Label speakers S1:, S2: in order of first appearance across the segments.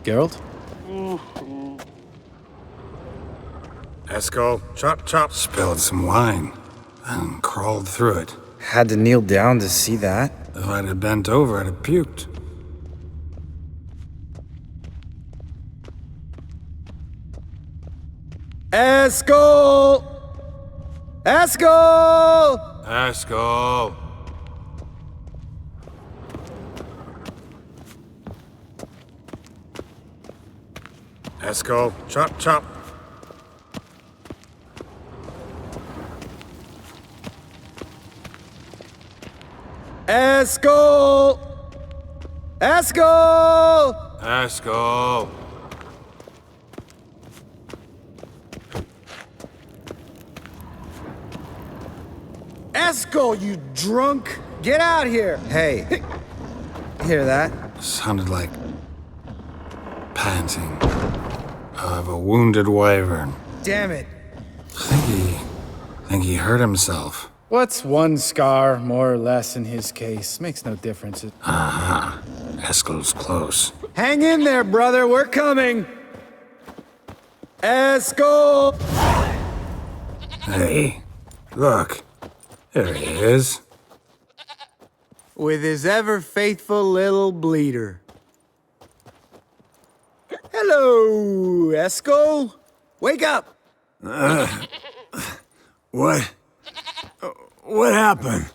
S1: Geralt?
S2: Esco, chop chop. Spilled some wine and crawled through it.
S1: Had to kneel down to see that.
S2: If I'd have bent over, I'd have puked.
S1: Esco! Esco!
S2: Esco! Esco, chop chop.
S1: Esco! Esco!
S2: Esco!
S1: Esco, you drunk! Get out here! Hey, hear that?
S2: Sounded like panting of a wounded wyvern.
S1: Damn it.
S2: Think he hurt himself.
S3: What's one scar, more or less, in his case? Makes no difference.
S2: Aha. Esco's close.
S1: Hang in there, brother, we're coming! Esco!
S2: Hey, look. There he is.
S1: With his ever-faithful little bleeder. Hello, Esco. Wake up!
S2: What happened?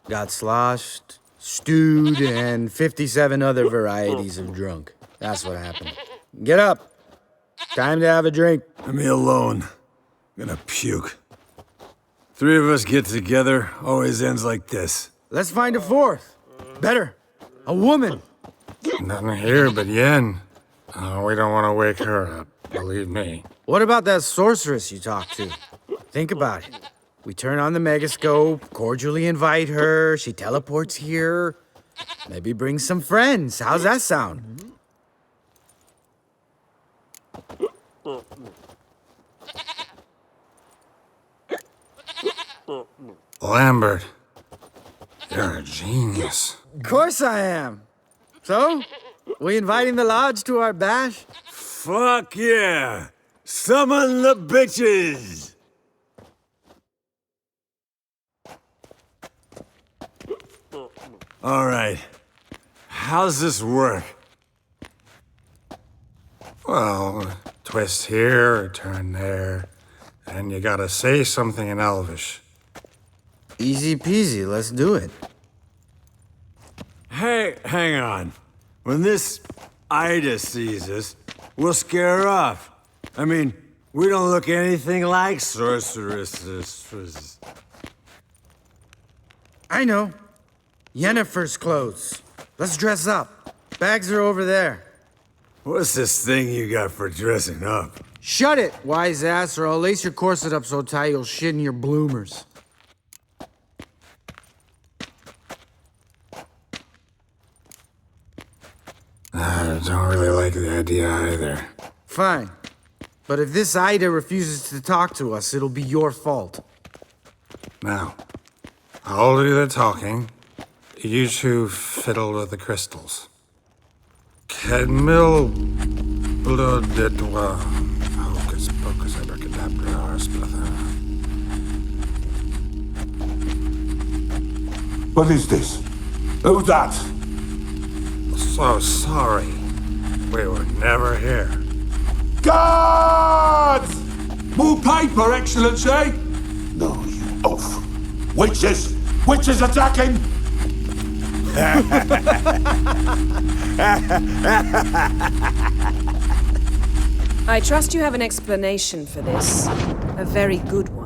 S1: Got sloshed, stewed, and 57 other varieties of drunk. That's what happened. Get up. Time to have a drink.
S4: Leave me alone. I'm gonna puke. Three of us get together, always ends like this.
S1: Let's find a fourth. Better. A woman.
S2: Nothing here but Yen. We don't want to wake her up, believe me.
S1: What about that sorceress you talked to? Think about it. We turn on the megascope, cordially invite her, she teleports here. Maybe bring some friends. How's that sound?
S2: Lambert, you're a genius.
S1: Of course I am. So, we inviting the lodge to our bash?
S4: Fuck yeah! Summon the bitches! Alright. How's this work?
S2: Well, twist here, turn there, and you gotta say something in Elvish.
S1: Easy peasy, let's do it.
S4: Hey, hang on. When this Ida sees us, we'll scare her off. I mean, we don't look anything like sorceresses.
S1: I know. Yennefer's clothes. Let's dress up. Bags are over there.
S4: What's this thing you got for dressing up?
S1: Shut it, wise ass, or I'll lace your corset up so tight you'll shit in your bloomers.
S2: I don't really like the idea either.
S1: Fine. But if this Ida refuses to talk to us, it'll be your fault.
S2: Now, I'll do the talking. You two fiddle with the crystals. Kedmil bloodedwa. Hocus pocus abracadabra splather.
S5: What is this? Who's that?
S2: So sorry. We were never here.
S5: Guards! More paper, Excellency! No, you oaf. Witches! Witches attacking!
S6: I trust you have an explanation for this. A very good one.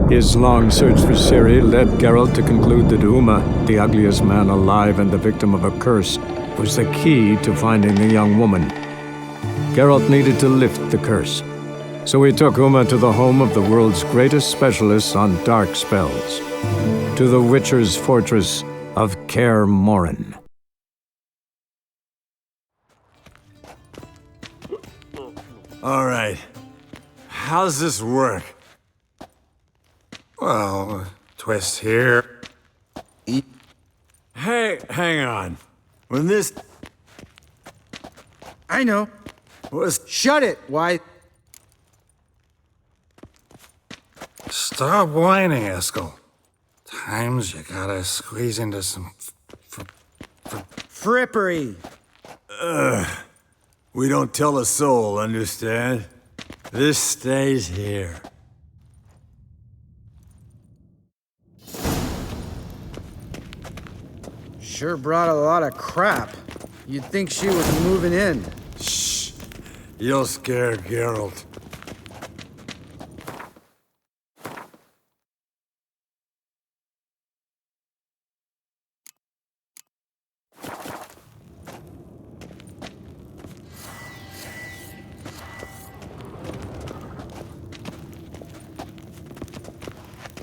S7: His long search for Ciri led Geralt to conclude that Uma, the ugliest man alive and the victim of a curse, was the key to finding the young woman. Geralt needed to lift the curse, so he took Uma to the home of the world's greatest specialists on dark spells, to the Witcher's fortress of Kaer Morhen.
S4: All right. How's this work?
S2: Well, twist here.
S4: Hey, hang on. When this
S1: I know.
S4: was...
S1: Shut it. Why?
S2: Stop whining, Eskel. Times you gotta squeeze into some
S1: Frippery.
S4: We don't tell a soul, understand? This stays here.
S1: Sure brought a lot of crap. You'd think she was moving in.
S4: Shh. You'll scare Geralt.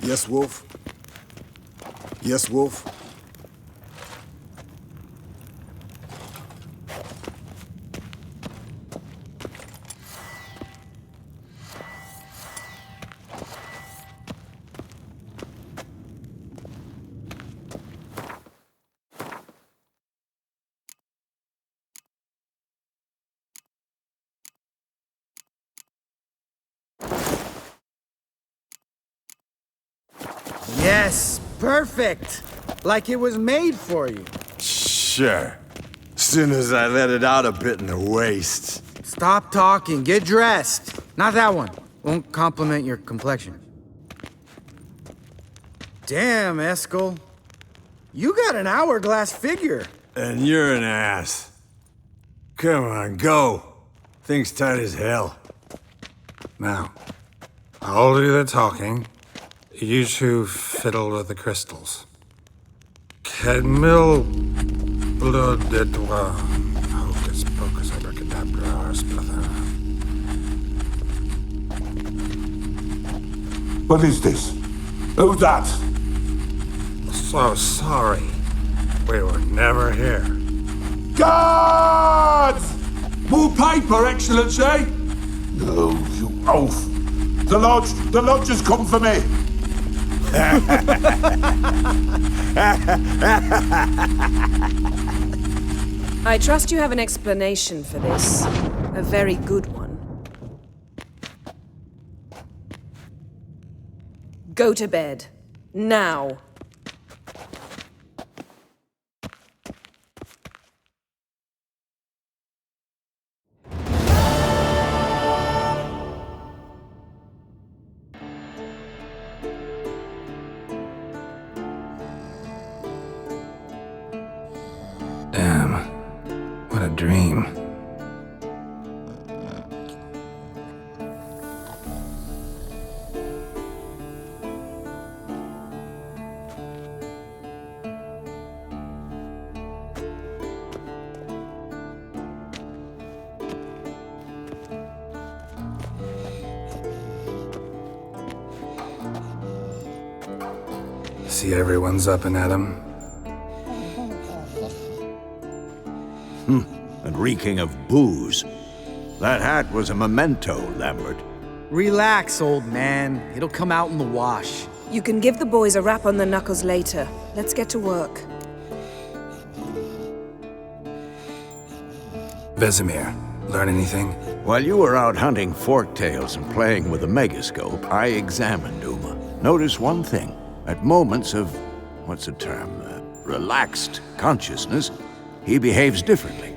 S8: Yes, Wolf? Yes, Wolf?
S1: Yes, perfect. Like it was made for you.
S4: Sure. Soon as I let it out a bit in the waist.
S1: Stop talking. Get dressed. Not that one. Won't compliment your complexion. Damn, Eskel. You got an hourglass figure.
S4: And you're an ass. Come on, go. Thing's tight as hell.
S2: Now, I'll do the talking. You two fiddle with the crystals. Kedmil blood de toi. Hocus pocus abracadabra splather.
S5: What is this? Who's that?
S2: So sorry. We were never here.
S5: Guards! More paper, Excellency! No, you oaf! The lodge has come for me!
S6: I trust you have an explanation for this. A very good one. Go to bed. Now.
S2: Damn. What a dream. See everyone's up and at 'em.
S9: And reeking of booze. That hat was a memento, Lambert.
S1: Relax, old man. It'll come out in the wash.
S6: You can give the boys a rap on the knuckles later. Let's get to work.
S2: Vesemir, learn anything?
S9: While you were out hunting forktails and playing with a megascope, I examined Uma. Notice one thing. At moments of, what's the term, relaxed consciousness, he behaves differently.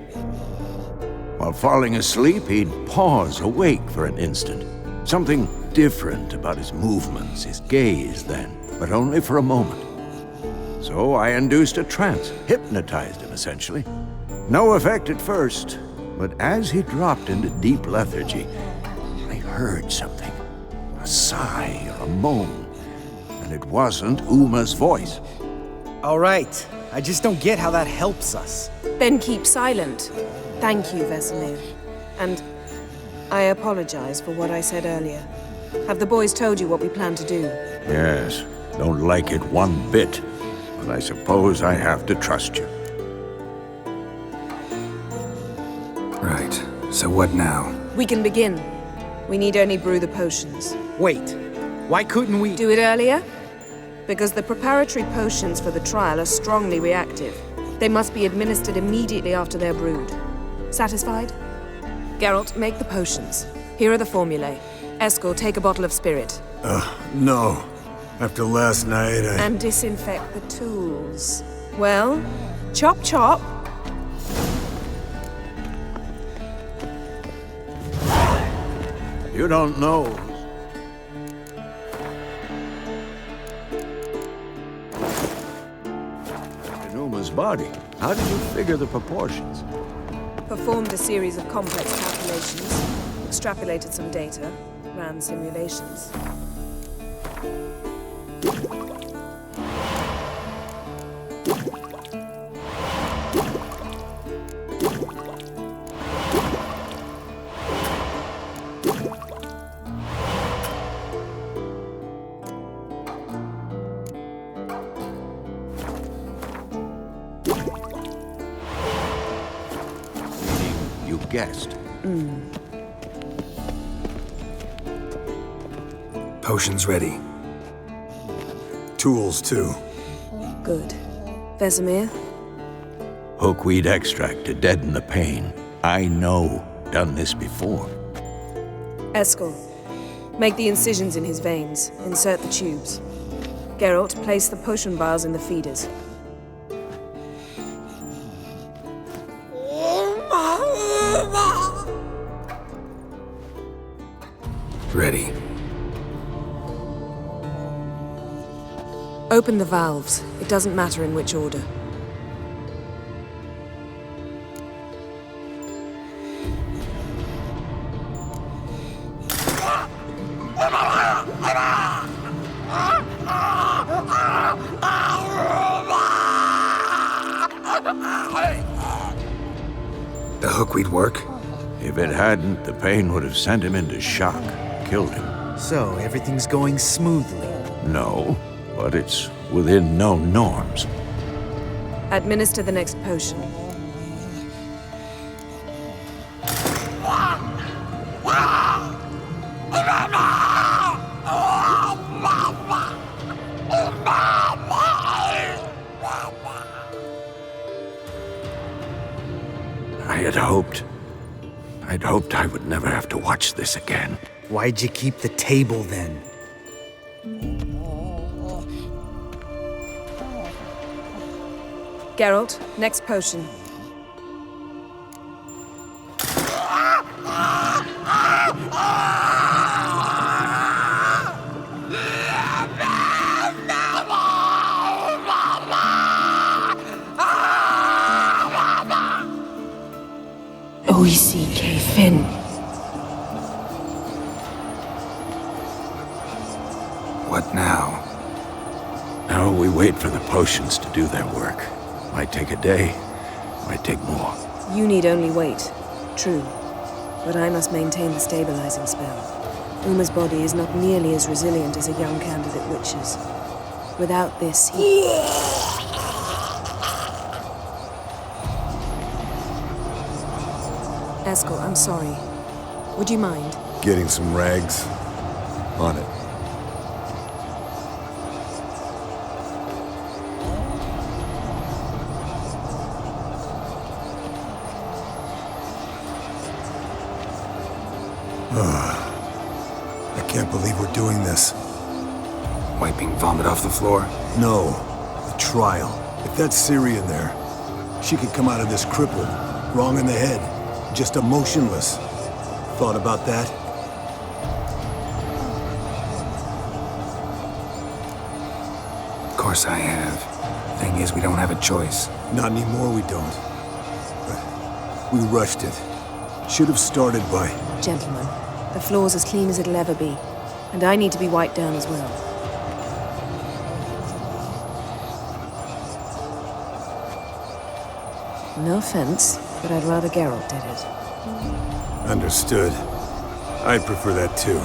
S9: While falling asleep, he'd pause awake for an instant. Something different about his movements, his gaze then, but only for a moment. So I induced a trance, hypnotized him essentially. No effect at first, but as he dropped into deep lethargy, I heard something. A sigh or a moan, and it wasn't Uma's voice.
S1: All right. I just don't get how that helps us.
S6: Then keep silent. Thank you, Vesemir. And I apologize for what I said earlier. Have the boys told you what we plan to do?
S9: Yes, don't like it one bit, but I suppose I have to trust you.
S2: Right. So what now?
S6: We can begin. We need only brew the potions.
S1: Wait, why couldn't we?
S6: Do it earlier? Because the preparatory potions for the trial are strongly reactive. They must be administered immediately after they're brewed. Satisfied? Geralt, make the potions. Here are the formulae. Eskel, take a bottle of spirit.
S4: No. After last night,
S6: And disinfect the tools. Well, chop chop.
S9: You don't know. Numa's body. How did you figure the proportions?
S6: Performed a series of complex calculations, extrapolated some data, ran simulations.
S9: You guessed.
S2: Potions ready.
S4: tools too.
S6: Good. Vesemir?
S9: Hookweed extract to deaden the pain. I know. Done this before.
S6: Eskel, make the incisions in his veins. Insert the tubes. Geralt, place the potion vials in the feeders.
S2: Ready.
S6: Open the valves. It doesn't matter in which order.
S2: The hookweed work?
S9: If it hadn't, the pain would have sent him into shock, killed him.
S1: So, everything's going smoothly.
S9: No, but it's within known norms.
S6: Administer the next potion.
S9: I'd hoped I would never have to watch this again.
S1: Why'd you keep the table then?
S6: Geralt, next potion. O-E-C-K, Finn.
S2: What now?
S9: Now we wait for the potions to do their work. Might take a day, might take more.
S6: You need only wait. True. But I must maintain the stabilizing spell. Uma's body is not nearly as resilient as a young candidate witch's. Without this, he... Eskel, I'm sorry. Would you mind?
S8: Getting some rags. On it. I can't believe we're doing this.
S2: Wiping vomit off the floor?
S8: No, the trial. If that's Syrian there, she could come out of this crippled, wrong in the head, just emotionless. Thought about that?
S2: Of course I have. Thing is, we don't have a choice.
S8: Not anymore, we don't. But we rushed it. Should have started by...
S6: Gentlemen, the floor's as clean as it'll ever be. And I need to be wiped down as well. No offense, but I'd rather Geralt did it.
S8: Understood. I'd prefer that too.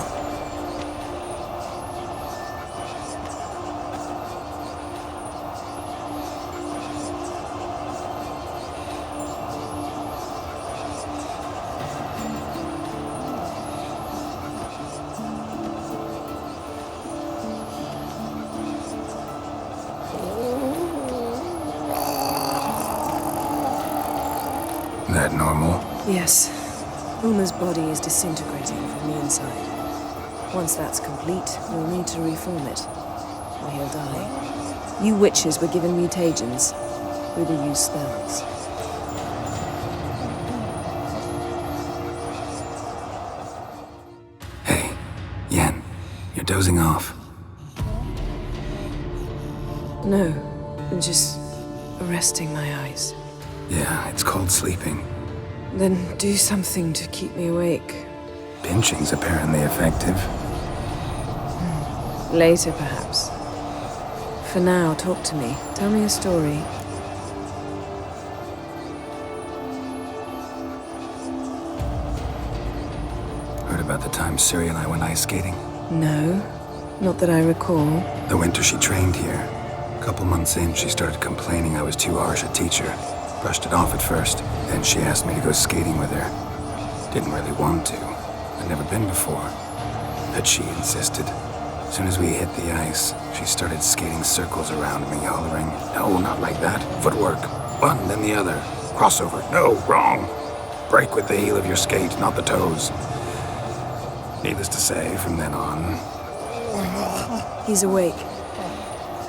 S2: that normal?
S6: Yes. Uma's body is disintegrating from the inside. Once that's complete, we'll need to reform it. Or he'll die. You witches were given mutagens. We will use spells.
S2: Hey, Yen, you're dozing off.
S6: No, I'm just resting my eyes.
S2: Yeah, it's called sleeping.
S6: Then do something to keep me awake.
S2: Pinching's apparently effective.
S6: Later, perhaps. For now, talk to me. Tell me a story.
S2: Heard about the time Siri and I went ice skating?
S6: No, not that I recall.
S2: The winter she trained here. A couple months in, she started complaining I was too harsh a teacher. Brushed it off at first. Then she asked me to go skating with her. Didn't really want to. I'd never been before. But she insisted. As soon as we hit the ice, she started skating circles around me, hollering, "No, not like that. Footwork. One, then the other. Crossover. No, wrong. Break with the heel of your skate, not the toes." Needless to say, from then on...
S6: He's awake.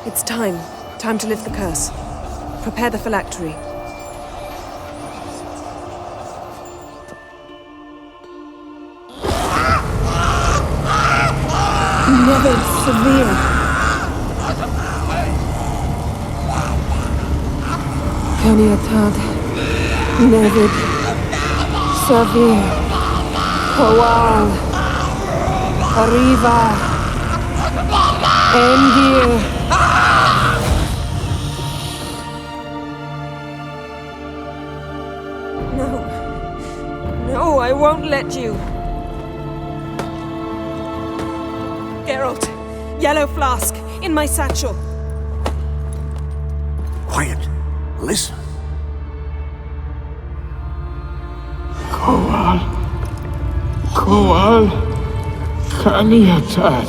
S6: It's time. Time to lift the curse. Prepare the phylactery. Never severe. Caniatad. Nevid. Severe. Kowal. Arriva. Endir. No. No, I won't let you. Geralt, yellow flask, in my satchel.
S9: Quiet. Listen.
S5: Kowal. Kaniatad.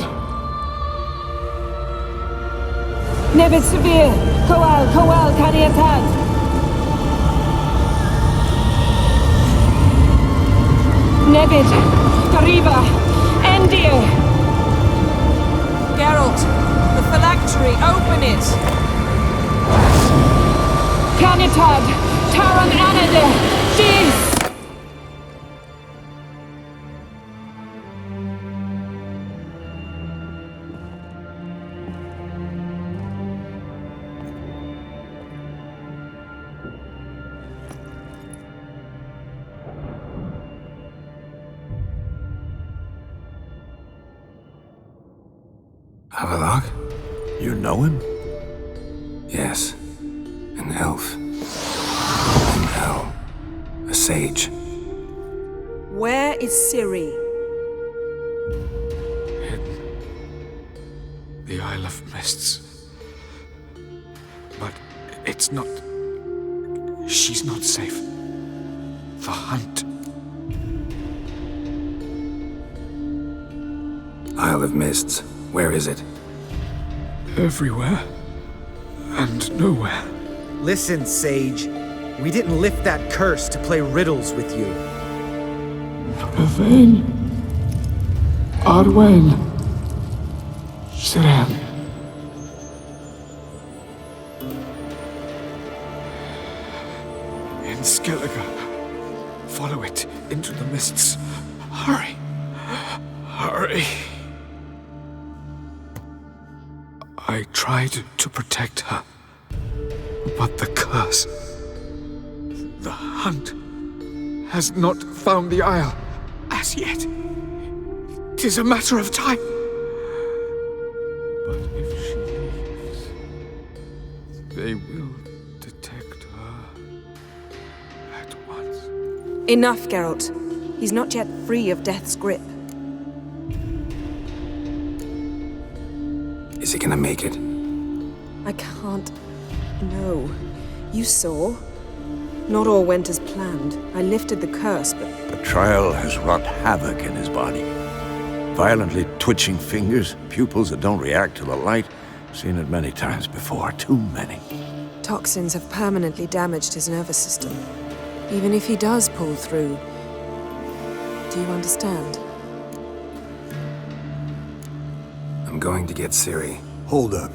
S6: Nevid severe. Kowal, Caniatad. Nevid, Arriva, Endir. Geralt, the phylactery, open it! Caniatad, Taran Anade, Dis!
S2: Havelock?
S9: You know him?
S2: Yes. An elf. An hell. A sage.
S6: Where is Ciri?
S5: The Isle of Mists. But it's not... She's not safe. The hunt.
S2: Isle of Mists. Where is it?
S5: Everywhere. And nowhere.
S1: Listen, Sage. We didn't lift that curse to play riddles with you.
S5: Yvain. Arwen. Siren. In Skellige. Follow it into the mists. Hurry. Hurry. I tried to protect her. But the curse... The hunt... has not found the Isle as yet. 'Tis a matter of time. But if she leaves, they will detect her at once.
S6: Enough, Geralt. He's not yet free of death's grip.
S2: Is he gonna make it?
S6: I can't... No. You saw? Not all went as planned. I lifted the curse, but...
S9: The trial has wrought havoc in his body. Violently twitching fingers, pupils that don't react to the light. Seen it many times before, too many.
S6: Toxins have permanently damaged his nervous system. Even if he does pull through, do you understand?
S2: I'm going to get Ciri.
S8: Hold up.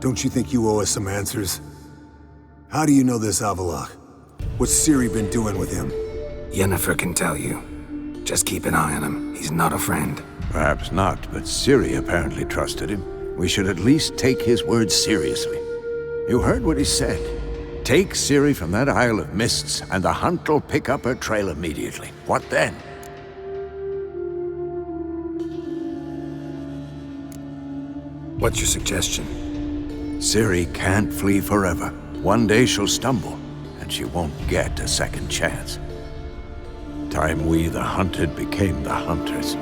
S8: Don't you think you owe us some answers? How do you know this Avalok? What's Ciri been doing with him?
S2: Yennefer can tell you. Just keep an eye on him. He's not a friend.
S9: Perhaps not, but Ciri apparently trusted him. We should at least take his words seriously. You heard what he said. Take Ciri from that Isle of Mists, and the hunt will pick up her trail immediately. What then?
S2: What's your suggestion?
S9: Ciri can't flee forever. One day she'll stumble, and she won't get a second chance. Time we, the hunted, became the hunters.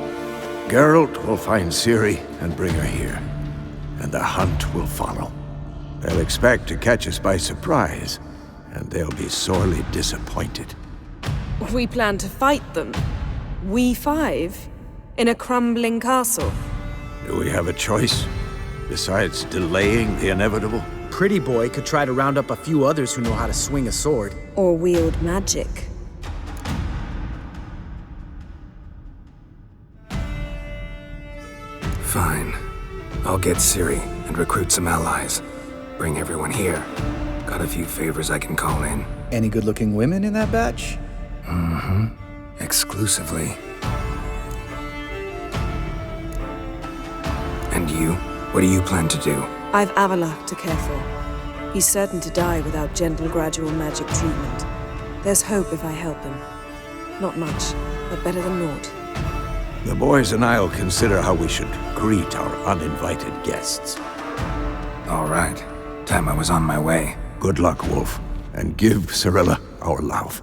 S9: Geralt will find Ciri and bring her here, and the hunt will follow. They'll expect to catch us by surprise, and they'll be sorely disappointed.
S6: We plan to fight them. We five? In a crumbling castle?
S9: Do we have a choice? Besides delaying the inevitable?
S1: Pretty Boy could try to round up a few others who know how to swing a sword.
S6: Or wield magic.
S2: Fine. I'll get Ciri and recruit some allies. Bring everyone here. Got a few favors I can call in.
S3: Any good-looking women in that batch?
S2: Mm-hmm. Exclusively. And you? What do you plan to do?
S6: I've Avalok to care for. He's certain to die without gentle, gradual magic treatment. There's hope if I help him. Not much, but better than naught.
S9: The boys and I'll consider how we should greet our uninvited guests.
S2: All right. Time I was on my way.
S9: Good luck, Wolf, and give Cirilla our love.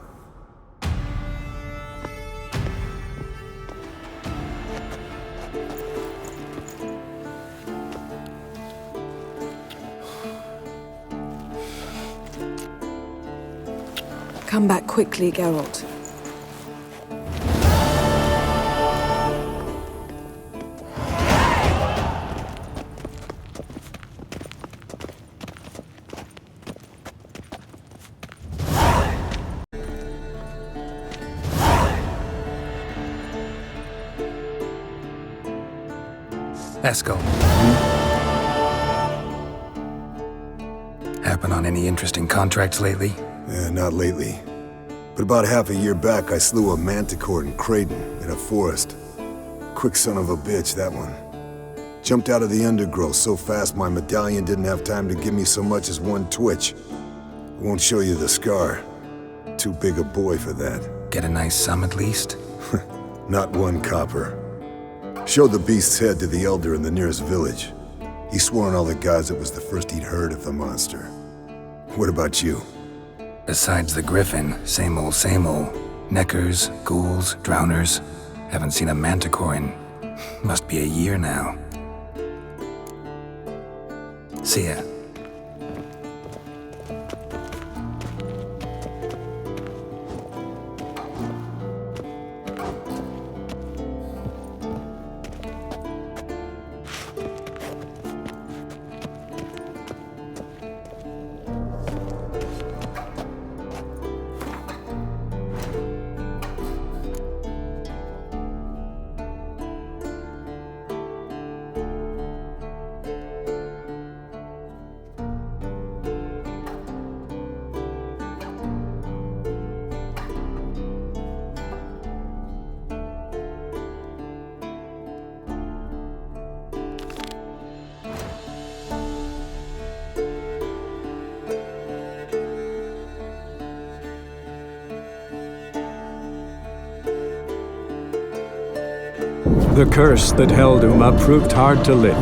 S6: Come back quickly, Geralt.
S2: Let's go. Happen on any interesting contracts lately?
S8: Not lately. But about half a year back, I slew a manticore in Creighton, in a forest. Quick son of a bitch, that one. Jumped out of the undergrowth so fast my medallion didn't have time to give me so much as one twitch. I won't show you the scar. Too big a boy for that.
S2: Get a nice sum at least?
S8: Not one copper. Showed the beast's head to the elder in the nearest village. He swore on all the gods it was the first he'd heard of the monster. What about you?
S2: Besides the griffin, same old, same old. Neckers, ghouls, drowners. Haven't seen a manticore in... must be a year now. See ya.
S7: The curse that held Uma proved hard to lift,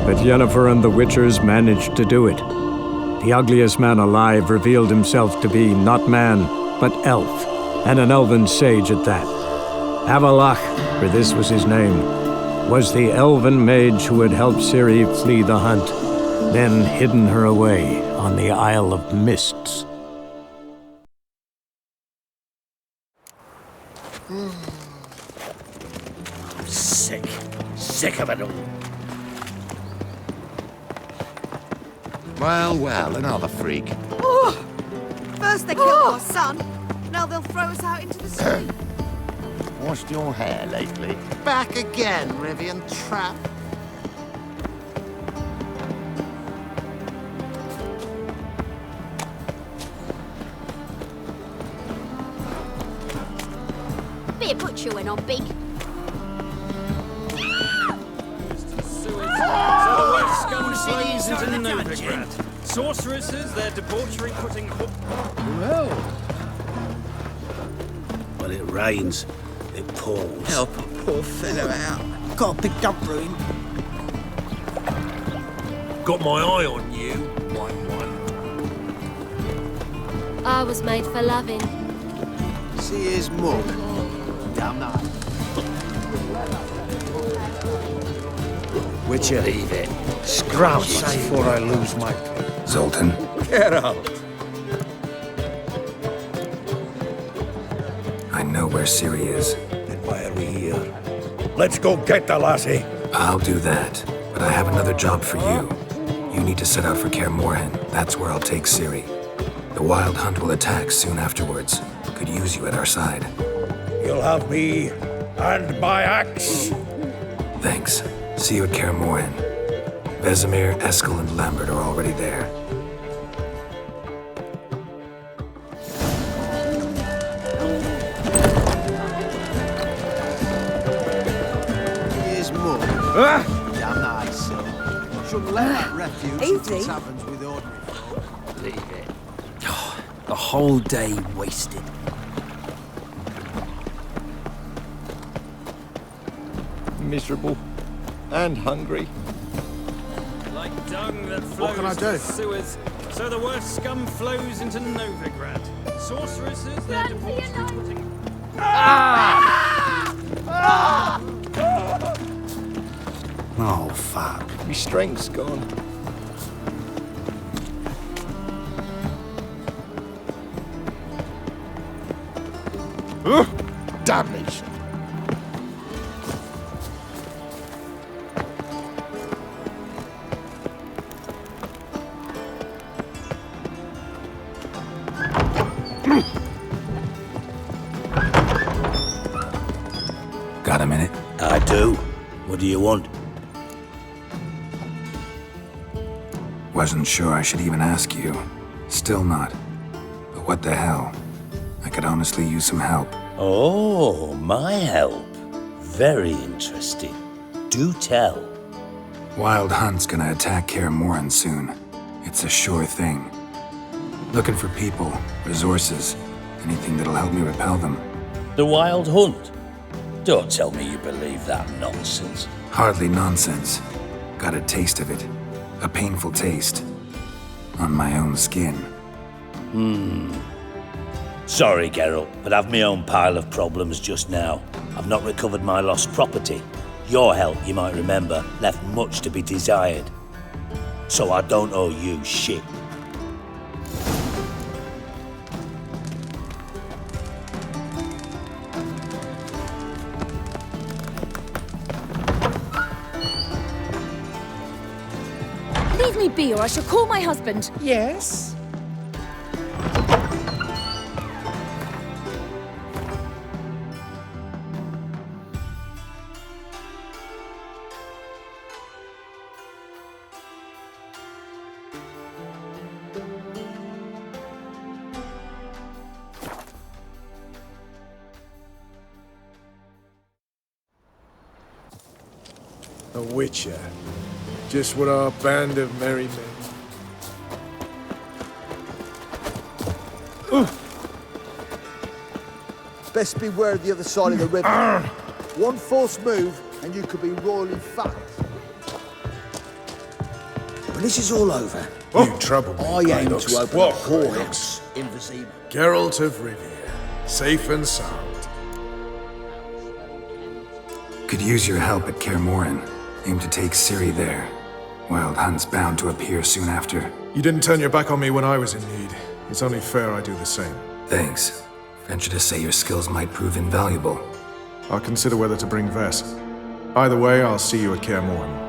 S7: but Yennefer and the Witchers managed to do it. The ugliest man alive revealed himself to be not man, but elf, and an elven sage at that. Avalok, for this was his name, was the elven mage who had helped Ciri flee the hunt, then hidden her away on the Isle of Mists.
S10: Sick of it all. Well, another freak.
S11: First they killed our son,
S10: now they'll throw us out into the street.
S11: Washed your hair lately?
S12: Back again, Rivian Trap.
S10: Be a butcher when I'm big.
S13: Slaves into Novigrad. Sorceresses, their debauchery putting...
S3: Well,
S11: When it rains, it pours.
S12: Help a poor fellow out. Got a big dump room.
S13: Got my eye on you, one.
S10: I was made for loving.
S11: See his mug. Damn that.
S12: Witcher, leave it. Scrounge before I lose my...
S2: Zoltan,
S12: Get out.
S2: I know where Ciri is.
S11: Then why are we here? Let's go get the lassie.
S2: I'll do that, but I have another job for you. You need to set out for Kaer Morhen. That's where I'll take Ciri. The Wild Hunt will attack soon afterwards. Could use you at our side.
S11: You'll have me and my axe.
S2: Thanks. See you at Kaer Morhen. Vesemir, Eskel, and Lambert are already there.
S11: Here's mug. Damn nice. Shouldn't let that refuge into taverns with ordinary folk.
S12: Leave it. A whole day wasted.
S14: Miserable and hungry.
S13: Like dung that flows
S1: can I
S13: to
S1: do?
S13: the sewers, so the worst scum flows into Novigrad. Sorceresses, their debauchery putting...
S11: Oh, fuck.
S14: My strength's gone.
S11: Damnation.
S2: Got a minute?
S11: I do. What do you want?
S2: Wasn't sure I should even ask you. Still not. But what the hell? I could honestly use some help.
S11: Oh, my help. Very interesting. Do tell.
S2: Wild Hunt's gonna attack Kaer Morhen soon. It's a sure thing. Looking for people, resources, anything that'll help me repel them.
S11: The Wild Hunt? Don't tell me you believe that nonsense.
S2: Hardly nonsense. Got a taste of it. A painful taste. On my own skin.
S11: Sorry, Geralt, but I've my own pile of problems just now. I've not recovered my lost property. Your help, you might remember, left much to be desired. So I don't owe you shit.
S10: Leave me be, or I shall call my husband.
S12: Yes?
S14: A witcher. Just what our band of merry men.
S15: Best beware the other side of the river. One false move, and you could be royally fucked.
S12: When this is all over,
S14: You trouble me,
S12: I aim
S14: Greyhawks.
S12: to open
S14: What,
S12: a whorehouse in Vizima.
S14: Geralt of Rivia. Safe and sound.
S2: Could use your help at Kaer Morhen. Aim to take Ciri there. Wild Hunt's bound to appear soon after.
S14: You didn't turn your back on me when I was in need. It's only fair I do the same.
S2: Thanks. Venture to say your skills might prove invaluable.
S14: I'll consider whether to bring Vess. Either way, I'll see you at Kaer Morhen.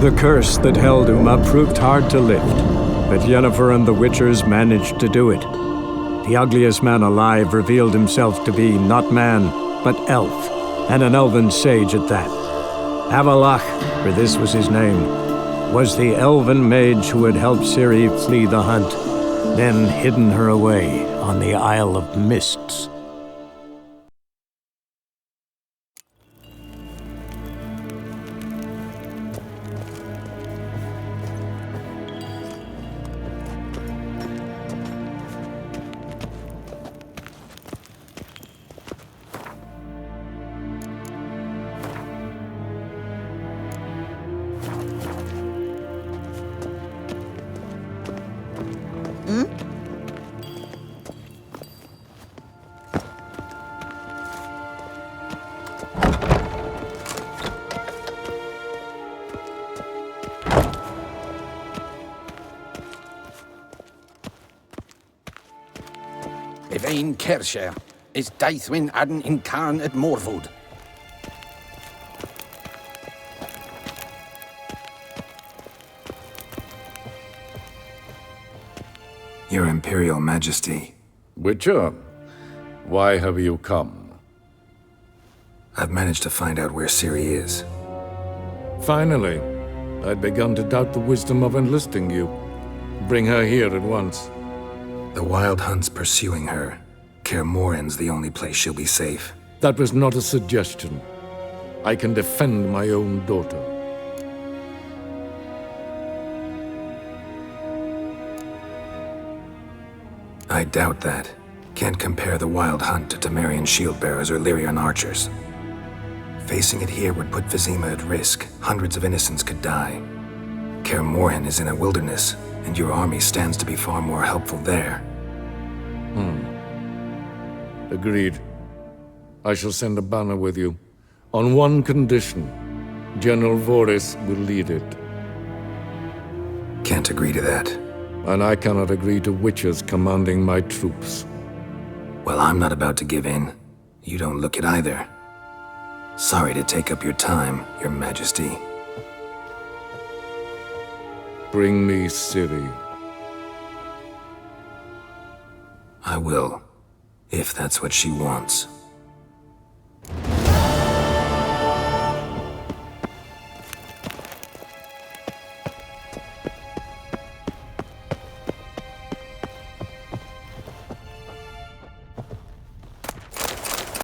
S7: The curse that held Uma proved hard to lift, but Yennefer and the Witchers managed to do it. The ugliest man alive revealed himself to be not man, but elf, and an elven sage at that. Avalach, for this was his name, was the elven mage who had helped Ciri flee the hunt, then hidden her away on the Isle of Mists.
S16: Evain Kersher is Daithwin Adden in Karn at Morvood.
S2: Your Imperial Majesty.
S17: Witcher, why have you come?
S2: I've managed to find out where Ciri is.
S17: Finally. I'd begun to doubt the wisdom of enlisting you. Bring her here at once.
S2: The Wild Hunt's pursuing her. Kaer Morhen's the only place she'll be safe.
S17: That was not a suggestion. I can defend my own daughter.
S2: I doubt that. Can't compare the Wild Hunt to Temerian shieldbearers or Lyrian archers. Facing it here would put Vizima at risk. Hundreds of innocents could die. Kaer Morhen is in a wilderness, and your army stands to be far more helpful there.
S17: Agreed. I shall send a banner with you. On one condition. General Voris will lead it.
S2: Can't agree to that.
S17: And I cannot agree to witches commanding my troops.
S2: Well, I'm not about to give in. You don't look it either. Sorry to take up your time, Your Majesty.
S17: Bring me Ciri.
S2: I will, if that's what she wants.